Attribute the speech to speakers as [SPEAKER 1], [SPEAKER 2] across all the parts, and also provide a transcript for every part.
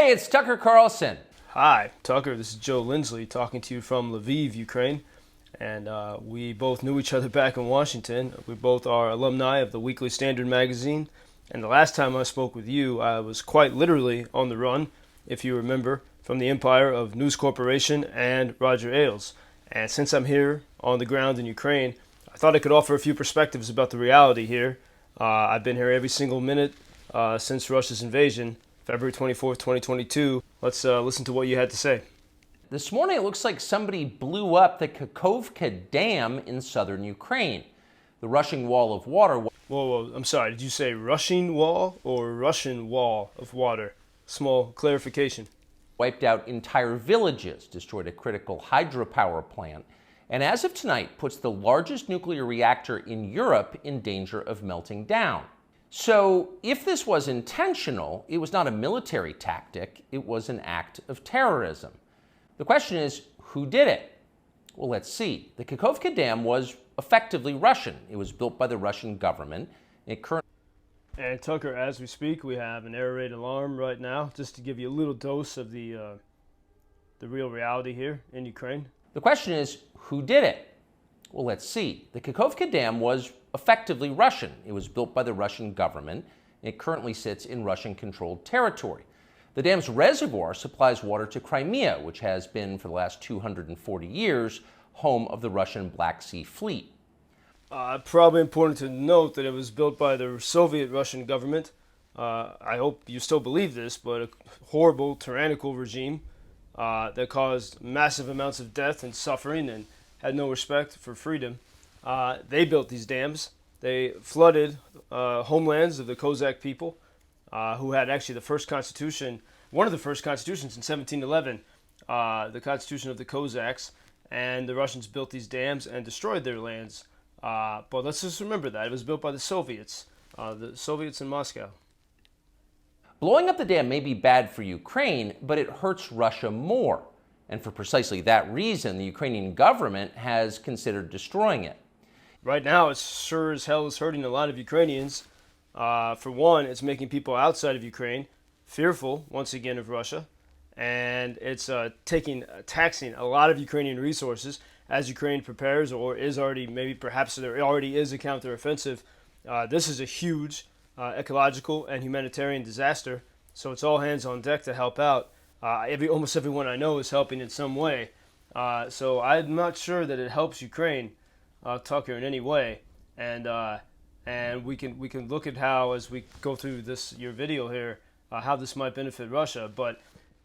[SPEAKER 1] Hey, it's Tucker Carlson.
[SPEAKER 2] Hi, Tucker. This is Joe Lindsley talking to you from Lviv, Ukraine. And we both knew each other back in Washington. We both are alumni of the Weekly Standard magazine. And the last time I spoke with you, I was quite literally on the run, if you remember, from the empire of News Corporation and Roger Ailes. And since I'm here on the ground in Ukraine, I thought I could offer a few perspectives about the reality here. I've been here every single minute since Russia's invasion, February 24th, 2022. Let's listen to what you had to say.
[SPEAKER 1] This morning, it looks like somebody blew up the Kakhovka Dam in southern Ukraine. The rushing wall of water.
[SPEAKER 2] Whoa, I'm sorry. Did you say rushing wall or Russian wall of water? Small clarification.
[SPEAKER 1] Wiped out entire villages, destroyed a critical hydropower plant, and as of tonight, puts the largest nuclear reactor in Europe in danger of melting down. So, if this was intentional, it was not a military tactic, it was an act of terrorism. The question is, who did it? Well, let's see. The Kakhovka Dam was effectively Russian. It was built by the Russian government.
[SPEAKER 2] And Tucker, as we speak, we have an air raid alarm right now, just to give you a little dose of the real reality here in Ukraine.
[SPEAKER 1] The question is, who did it? Well, let's see. The Kakhovka Dam was effectively Russian. It was built by the Russian government. It currently sits in Russian-controlled territory. The dam's reservoir supplies water to Crimea, which has been, for the last 240 years, home of the Russian Black Sea Fleet.
[SPEAKER 2] Probably important to note that it was built by the Soviet Russian government. I hope you still believe this, but a horrible, tyrannical regime that caused massive amounts of death and suffering and had no respect for freedom. They built these dams. They flooded homelands of the Cossack people, who had actually the first constitution, one of the first constitutions in 1711, the Constitution of the Cossacks, and the Russians built these dams and destroyed their lands. But let's just remember that it was built by the Soviets in Moscow.
[SPEAKER 1] Blowing up the dam may be bad for Ukraine, but it hurts Russia more. And for precisely that reason, the Ukrainian government has considered destroying it.
[SPEAKER 2] Right now, it sure as hell is hurting a lot of Ukrainians. For one, it's making people outside of Ukraine fearful, once again, of Russia. And it's taxing a lot of Ukrainian resources as Ukraine prepares or is already, maybe perhaps there already is a counteroffensive. This is a huge ecological and humanitarian disaster. So it's all hands on deck to help out. Almost everyone I know is helping in some way. So I'm not sure that it helps Ukraine, Tucker, in any way. And we can look at how, as we go through your video here, how this might benefit Russia. But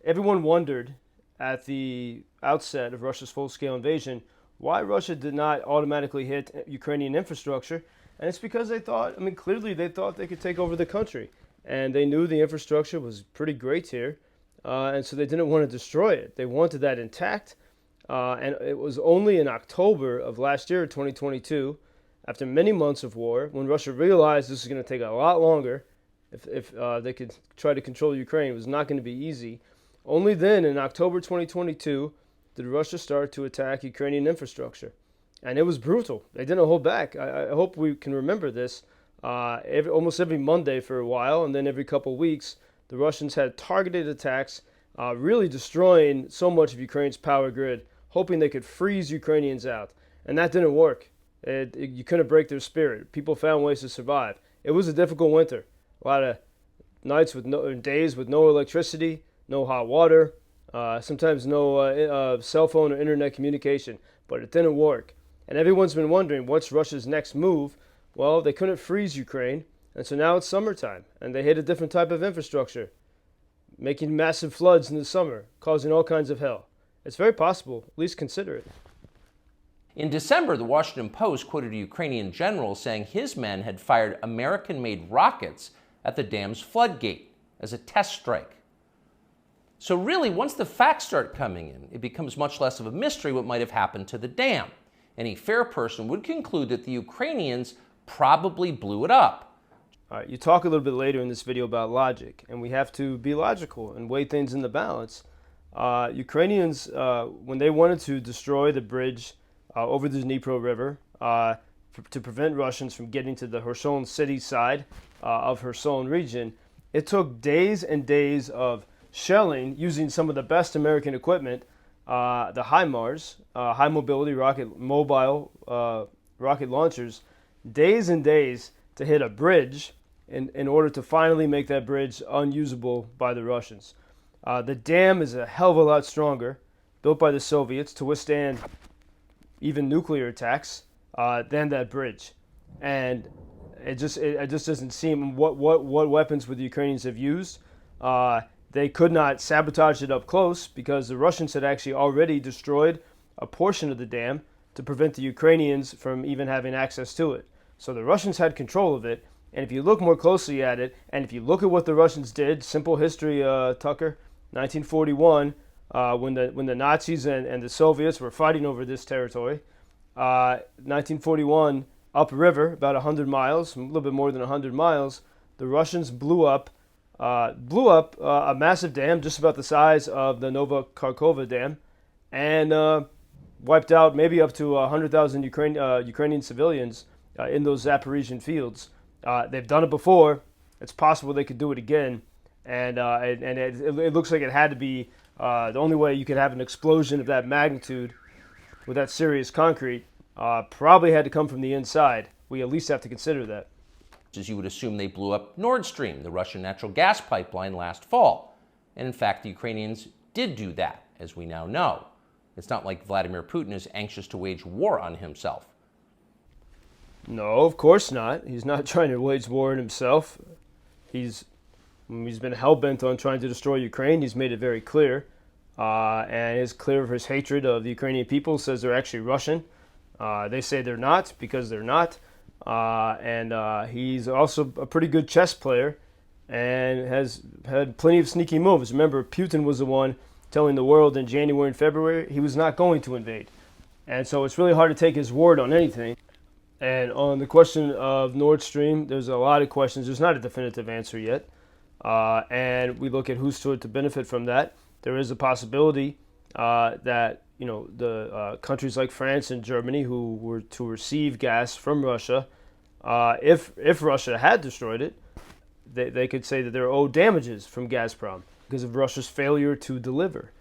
[SPEAKER 2] everyone wondered at the outset of Russia's full-scale invasion why Russia did not automatically hit Ukrainian infrastructure. And it's because clearly they thought they could take over the country. And they knew the infrastructure was pretty great here. And so they didn't want to destroy it. They wanted that intact. And it was only in October of last year, 2022, after many months of war, when Russia realized this was going to take a lot longer, if they could try to control Ukraine, it was not going to be easy. Only then, in October 2022, did Russia start to attack Ukrainian infrastructure. And it was brutal. They didn't hold back. I hope we can remember this. Almost every Monday for a while, and then every couple weeks, the Russians had targeted attacks, really destroying so much of Ukraine's power grid, hoping they could freeze Ukrainians out. And that didn't work. You couldn't break their spirit. People found ways to survive. It was a difficult winter. A lot of days with no electricity, no hot water, sometimes no cell phone or internet communication. But it didn't work. And everyone's been wondering, what's Russia's next move? Well, they couldn't freeze Ukraine. And so now it's summertime, and they hit a different type of infrastructure, making massive floods in the summer, causing all kinds of hell. It's very possible. At least consider it.
[SPEAKER 1] In December, the Washington Post quoted a Ukrainian general saying his men had fired American-made rockets at the dam's floodgate as a test strike. So really, once the facts start coming in, it becomes much less of a mystery what might have happened to the dam. Any fair person would conclude that the Ukrainians probably blew it up.
[SPEAKER 2] All right, you talk a little bit later in this video about logic, and we have to be logical and weigh things in the balance. Ukrainians, when they wanted to destroy the bridge over the Dnipro River to prevent Russians from getting to the Kherson city side of Kherson region, it took days and days of shelling using some of the best American equipment, the HIMARS, high mobility mobile rocket launchers, days and days to hit a bridge in order to finally make that bridge unusable by the Russians. The dam is a hell of a lot stronger, built by the Soviets to withstand even nuclear attacks, than that bridge. And it just doesn't seem what weapons would the Ukrainians have used. They could not sabotage it up close because the Russians had actually already destroyed a portion of the dam to prevent the Ukrainians from even having access to it. So the Russians had control of it. And if you look more closely at it, and if you look at what the Russians did, simple history, Tucker, 1941, when the Nazis and the Soviets were fighting over this territory, 1941, upriver, about 100 miles, a little bit more than 100 miles, the Russians blew up a massive dam just about the size of the Kakhovka Dam, and wiped out maybe up to 100,000 Ukrainian civilians in those Zaporizhian fields. They've done it before. It's possible they could do it again, and it looks like it had to be the only way you could have an explosion of that magnitude with that serious concrete. Probably had to come from the inside. We at least have to consider that.
[SPEAKER 1] As you would assume, they blew up Nord Stream, the Russian natural gas pipeline, last fall. And in fact, the Ukrainians did do that, as we now know. It's not like Vladimir Putin is anxious to wage war on himself.
[SPEAKER 2] No, of course not. He's not trying to wage war on himself. He's been hell-bent on trying to destroy Ukraine. He's made it very clear. And is clear of his hatred of the Ukrainian people, says they're actually Russian. They say they're not because they're not. And he's also a pretty good chess player and has had plenty of sneaky moves. Remember, Putin was the one telling the world in January and February he was not going to invade. And so it's really hard to take his word on anything. And on the question of Nord Stream, there's a lot of questions. There's not a definitive answer yet. And we look at who stood to benefit from that. There is a possibility that the countries like France and Germany, who were to receive gas from Russia, if Russia had destroyed it, they could say that they're owed damages from Gazprom because of Russia's failure to deliver.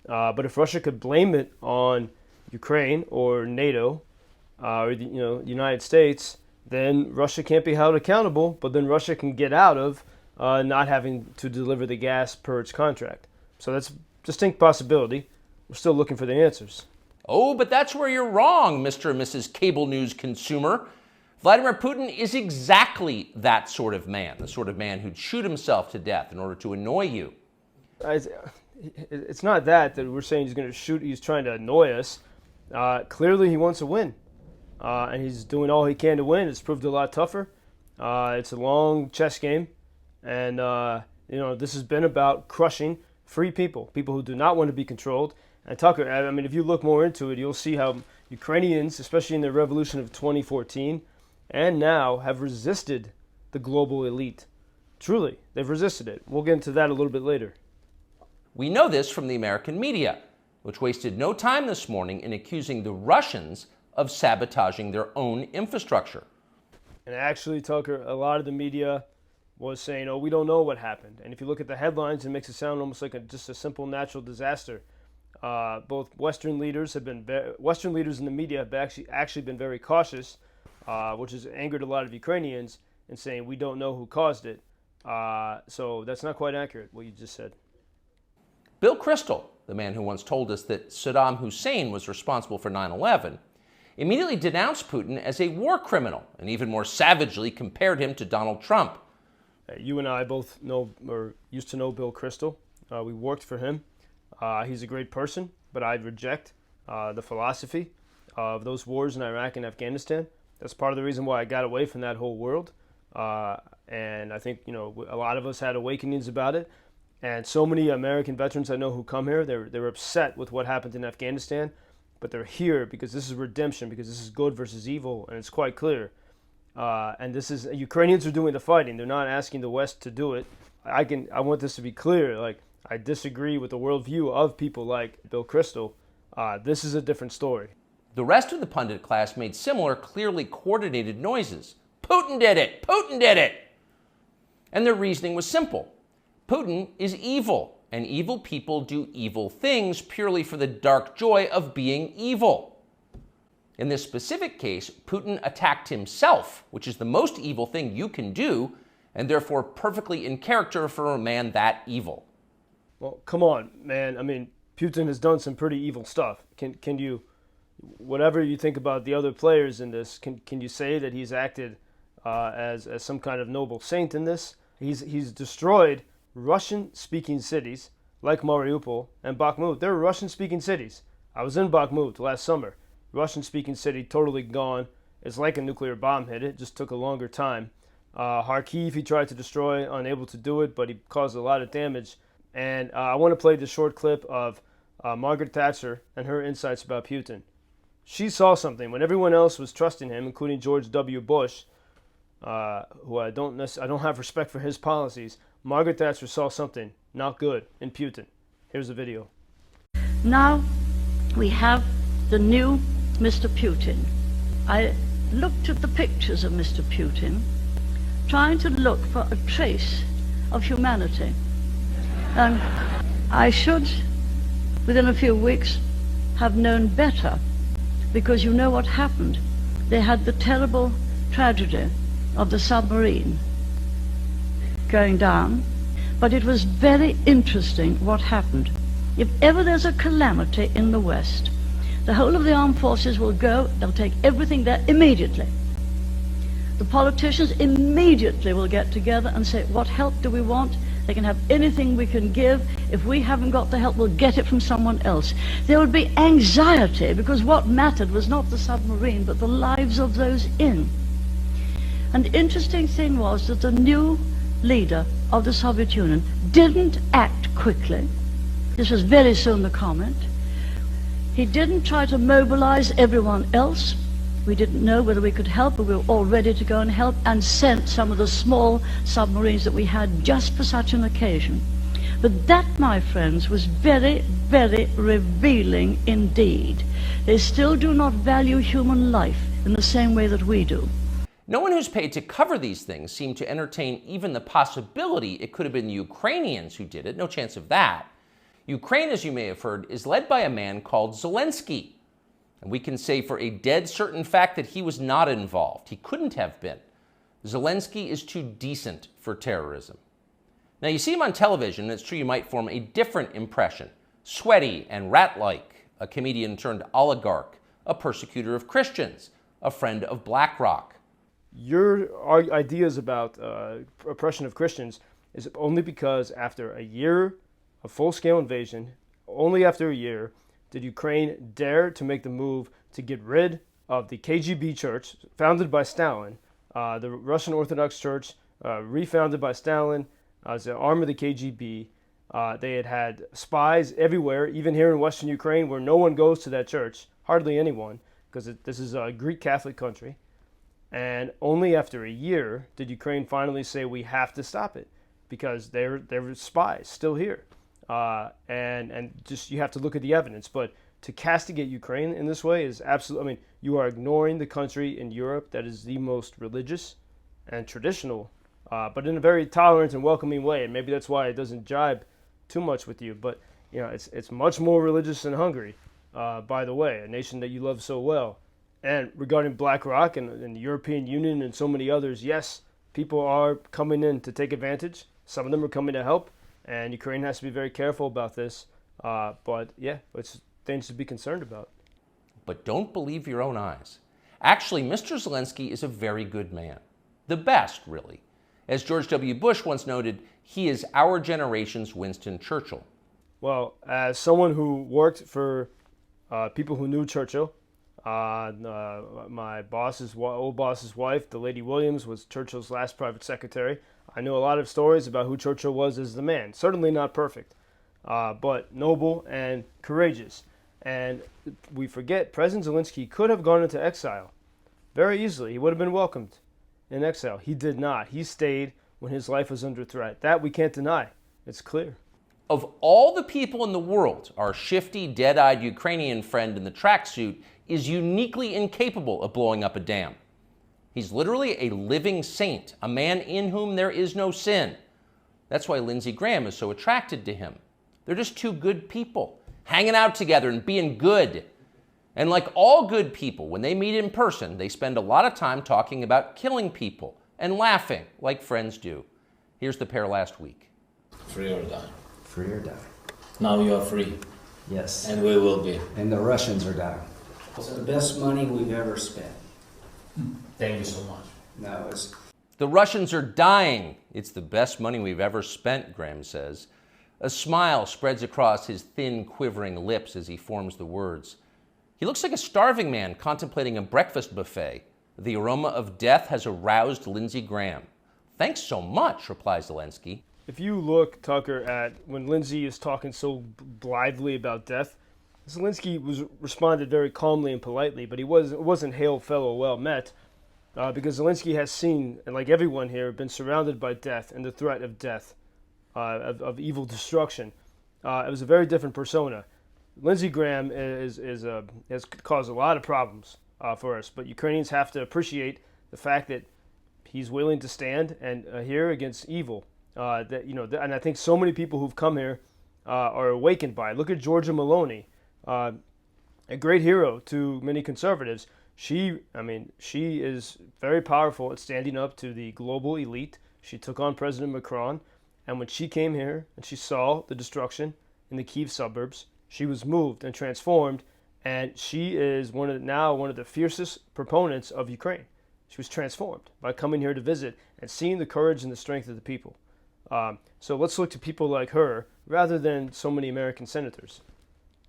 [SPEAKER 2] But if Russia could blame it on Ukraine or NATO or the United States, then Russia can't be held accountable. But then Russia can get out of not having to deliver the gas per its contract. So that's a distinct possibility. We're still looking for the answers.
[SPEAKER 1] Oh, but that's where you're wrong, Mr. and Mrs. Cable News consumer. Vladimir Putin is exactly that sort of man, the sort of man who'd shoot himself to death in order to annoy you.
[SPEAKER 2] It's not that we're saying he's going to shoot. He's trying to annoy us. Clearly, he wants to win, and he's doing all he can to win. It's proved a lot tougher. It's a long chess game, and this has been about crushing free people who do not want to be controlled. And Tucker, I mean, if you look more into it, you'll see how Ukrainians, especially in the revolution of 2014, and now have resisted the global elite. Truly, they've resisted it. We'll get into that a little bit later.
[SPEAKER 1] We know this from the American media, which wasted no time this morning in accusing the Russians of sabotaging their own infrastructure.
[SPEAKER 2] And actually, Tucker, a lot of the media was saying, oh, we don't know what happened. And if you look at the headlines, it makes it sound almost like just a simple natural disaster. Both Western leaders in the media have actually been very cautious, which has angered a lot of Ukrainians in saying we don't know who caused it. So that's not quite accurate, what you just said.
[SPEAKER 1] Bill Kristol, the man who once told us that Saddam Hussein was responsible for 9/11, immediately denounced Putin as a war criminal and even more savagely compared him to Donald Trump.
[SPEAKER 2] You and I both know or used to know Bill Kristol. We worked for him. He's a great person, but I reject the philosophy of those wars in Iraq and Afghanistan. That's part of the reason why I got away from that whole world. And I think, a lot of us had awakenings about it. And so many American veterans I know who come here, they're upset with what happened in Afghanistan, but they're here because this is redemption, because this is good versus evil, and it's quite clear. And Ukrainians are doing the fighting. They're not asking the West to do it. I want this to be clear. Like, I disagree with the worldview of people like Bill Kristol. This is a different story.
[SPEAKER 1] The rest of the pundit class made similar, clearly coordinated noises. Putin did it! Putin did it! And their reasoning was simple. Putin is evil. and evil people do evil things purely for the dark joy of being evil. In this specific case, Putin attacked himself, which is the most evil thing you can do, and therefore perfectly in character for a man that evil.
[SPEAKER 2] Well, come on, man. I mean, Putin has done some pretty evil stuff. Can you, whatever you think about the other players in this, can you say that he's acted as some kind of noble saint in this? He's destroyed Russian-speaking cities like Mariupol and Bakhmut. They're Russian-speaking cities. I was in Bakhmut last summer. Russian-speaking city, totally gone. It's like a nuclear bomb hit it. Just took a longer time. Kharkiv he tried to destroy, unable to do it, but he caused a lot of damage. And I want to play the short clip of Margaret Thatcher and her insights about Putin. She saw something when everyone else was trusting him, including George W. Bush, who I don't have respect for his policies. Margaret Thatcher saw something not good in Putin. Here's the video.
[SPEAKER 3] Now we have the new Mr. Putin. I looked at the pictures of Mr. Putin, trying to look for a trace of humanity. And I should, within a few weeks, have known better, because you know what happened. They had the terrible tragedy of the submarine going down, but it was very interesting what happened. If ever there's a calamity in the West, the whole of the armed forces will go, they'll take everything there immediately. The politicians immediately will get together and say, what help do we want? They can have anything we can give. If we haven't got the help, we'll get it from someone else. There would be anxiety, because what mattered was not the submarine, but the lives of those in. And the interesting thing was that the new leader of the Soviet Union didn't act quickly. This was very soon the comment. He didn't try to mobilize everyone else. We didn't know whether we could help, but we were all ready to go and help, and sent some of the small submarines that we had just for such an occasion. But that, my friends, was very, very revealing indeed. They still do not value human life in the same way that we do.
[SPEAKER 1] No one who's paid to cover these things seemed to entertain even the possibility it could have been the Ukrainians who did it. No chance of that. Ukraine, as you may have heard, is led by a man called Zelenskyy. And we can say for a dead certain fact that he was not involved. He couldn't have been. Zelenskyy is too decent for terrorism. Now, you see him on television, and it's true you might form a different impression. Sweaty and rat-like, a comedian turned oligarch, a persecutor of Christians, a friend of BlackRock.
[SPEAKER 2] Your ideas about oppression of Christians is only because after a year of full-scale invasion, only after a year did Ukraine dare to make the move to get rid of the KGB church, founded by Stalin, the Russian Orthodox Church, refounded by Stalin as an arm of the KGB. They had spies everywhere, even here in Western Ukraine, where no one goes to that church, hardly anyone, because this is a Greek Catholic country. And only after a year did Ukraine finally say, we have to stop it, because there were spies still here. And just, you have to look at the evidence. But to castigate Ukraine in this way is absolutely, I mean, you are ignoring the country in Europe that is the most religious and traditional, but in a very tolerant and welcoming way. And maybe that's why it doesn't jibe too much with you. But, you know, it's much more religious than Hungary, by the way, a nation that you love so well. And regarding BlackRock and the European Union and so many others, yes, people are coming in to take advantage. Some of them are coming to help. And Ukraine has to be very careful about this. But yeah, it's things to be concerned about.
[SPEAKER 1] But don't believe your own eyes. Actually, Mr. Zelenskyy is a very good man. The best, really. As George W. Bush once noted, he is our generation's Winston Churchill.
[SPEAKER 2] Well, as someone who worked for people who knew Churchill, my old boss's wife, the Lady Williams, was Churchill's last private secretary. I know a lot of stories about who Churchill was as the man. Certainly not perfect, but noble and courageous. And we forget President Zelenskyy could have gone into exile very easily. He would have been welcomed in exile. He did not. He stayed when his life was under threat. That we can't deny. It's clear.
[SPEAKER 1] Of all the people in the world, our shifty, dead-eyed Ukrainian friend in the tracksuit is uniquely incapable of blowing up a dam. He's literally a living saint, a man in whom there is no sin. That's why Lindsey Graham is so attracted to him. They're just two good people, hanging out together and being good. And like all good people, when they meet in person, they spend a lot of time talking about killing people and laughing like friends do. Here's the pair last week.
[SPEAKER 4] Free or die.
[SPEAKER 5] Free or die.
[SPEAKER 4] Now you are free.
[SPEAKER 5] Yes.
[SPEAKER 4] And we will be.
[SPEAKER 5] And the Russians are dying.
[SPEAKER 6] It's the best money we've ever spent.
[SPEAKER 4] Thank you so much.
[SPEAKER 6] No, it's
[SPEAKER 1] The Russians are dying. It's the best money we've ever spent, Graham says. A smile spreads across his thin, quivering lips as he forms the words. He looks like a starving man contemplating a breakfast buffet. The aroma of death has aroused Lindsey Graham. Thanks so much, replies Zelenskyy.
[SPEAKER 2] If you look, Tucker, at when Lindsley is talking so blithely about death, Zelenskyy responded very calmly and politely, but it wasn't hail fellow well met, because Zelenskyy has seen, and like everyone here, been surrounded by death and the threat of death, of evil destruction. It was a very different persona. Lindsey Graham has caused a lot of problems for us, but Ukrainians have to appreciate the fact that he's willing to stand and here against evil. And I think so many people who've come here are awakened by it. Look at Georgia Maloney, a great hero to many conservatives. She is very powerful at standing up to the global elite. She took on President Macron, and when she came here and she saw the destruction in the Kyiv suburbs, she was moved and transformed, and she is one of the fiercest proponents of Ukraine. She was transformed by coming here to visit and seeing the courage and the strength of the people. So let's look to people like her rather than so many American senators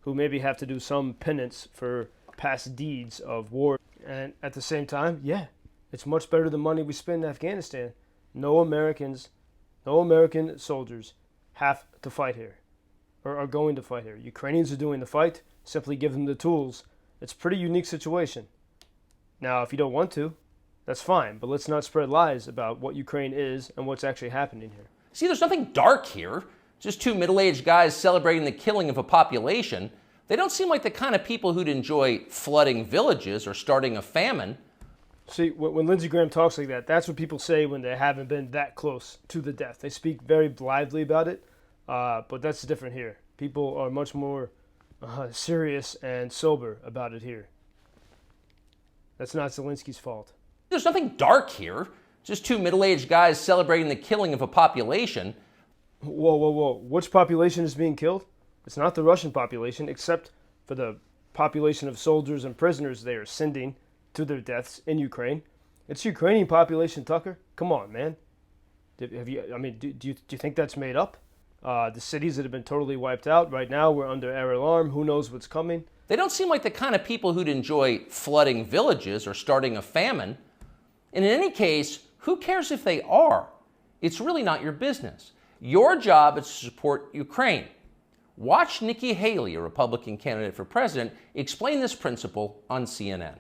[SPEAKER 2] who maybe have to do some penance for past deeds of war. And at the same time, yeah, it's much better than money we spend in Afghanistan. No American soldiers have to fight here or are going to fight here. Ukrainians are doing the fight. Simply give them the tools. It's a pretty unique situation. Now, if you don't want to, that's fine, but let's not spread lies about what Ukraine is and what's actually happening here.
[SPEAKER 1] See, there's nothing dark here. Just two middle-aged guys celebrating the killing of a population. They don't seem like the kind of people who'd enjoy flooding villages or starting a famine.
[SPEAKER 2] See, when Lindsey Graham talks like that, that's what people say when they haven't been that close to the death. They speak very blithely about it, but that's different here. People are much more serious and sober about it here. That's not Zelenskyy's fault.
[SPEAKER 1] There's nothing dark here. Just two middle-aged guys celebrating the killing of a population.
[SPEAKER 2] Whoa. Which population is being killed? It's not the Russian population, except for the population of soldiers and prisoners they are sending to their deaths in Ukraine. It's the Ukrainian population, Tucker. Come on, man. Do you think that's made up? The cities that have been totally wiped out. Right now, we're under air alarm. Who knows what's coming?
[SPEAKER 1] They don't seem like the kind of people who'd enjoy flooding villages or starting a famine. And in any case, who cares if they are? It's really not your business. Your job is to support Ukraine. Watch Nikki Haley, a Republican candidate for president, explain this principle on CNN.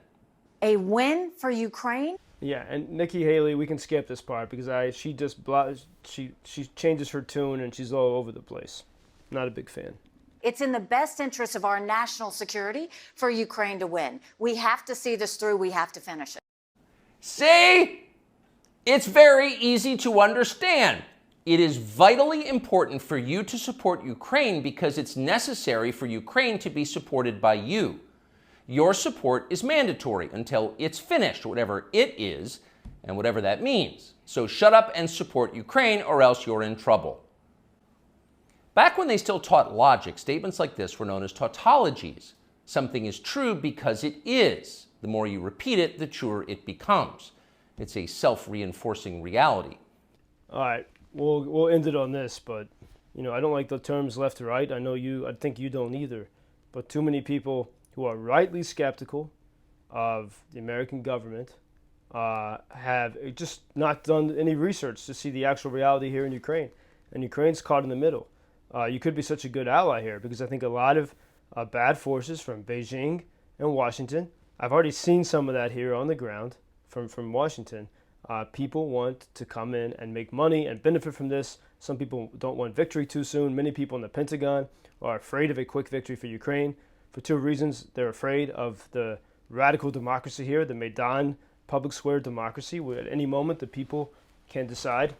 [SPEAKER 7] A win for Ukraine?
[SPEAKER 2] Yeah, and Nikki Haley, we can skip this part because she changes her tune and she's all over the place. Not a big fan.
[SPEAKER 7] It's in the best interest of our national security for Ukraine to win. We have to see this through. We have to finish it.
[SPEAKER 1] See? It's very easy to understand. It is vitally important for you to support Ukraine because it's necessary for Ukraine to be supported by you. Your support is mandatory until it's finished, whatever it is, and whatever that means. So shut up and support Ukraine or else you're in trouble. Back when they still taught logic, statements like this were known as tautologies. Something is true because it is. The more you repeat it, the truer it becomes. It's a self-reinforcing reality.
[SPEAKER 2] All right, we'll end it on this, but I don't like the terms left or right. I think you don't either. But too many people who are rightly skeptical of the American government have just not done any research to see the actual reality here in Ukraine. And Ukraine's caught in the middle. You could be such a good ally here because I think a lot of bad forces from Beijing and Washington, I've already seen some of that here on the ground from Washington. People want to come in and make money and benefit from this. Some people don't want victory too soon. Many people in the Pentagon are afraid of a quick victory for Ukraine for two reasons. They're afraid of the radical democracy here, the Maidan public square democracy, where at any moment the people can decide,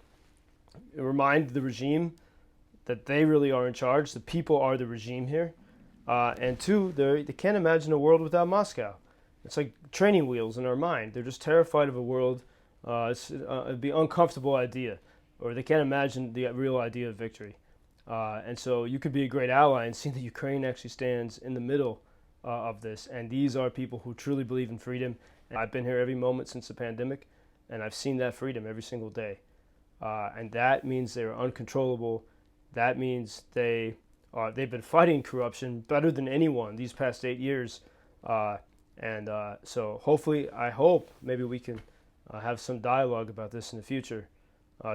[SPEAKER 2] remind the regime that they really are in charge. The people are the regime here. And two, they can't imagine a world without Moscow. It's like training wheels in our mind. They're just terrified of a world. It'd be an uncomfortable idea, or they can't imagine the real idea of victory. And so you could be a great ally and see that Ukraine actually stands in the middle of this. And these are people who truly believe in freedom. And I've been here every moment since the pandemic, and I've seen that freedom every single day. And that means they're uncontrollable. That means they've been fighting corruption better than anyone these past 8 years. So hopefully, I hope maybe we can have some dialogue about this in the future.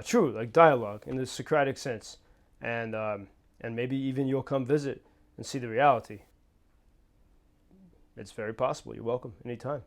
[SPEAKER 2] True, like dialogue in the Socratic sense. And maybe even you'll come visit and see the reality. It's very possible. You're welcome anytime.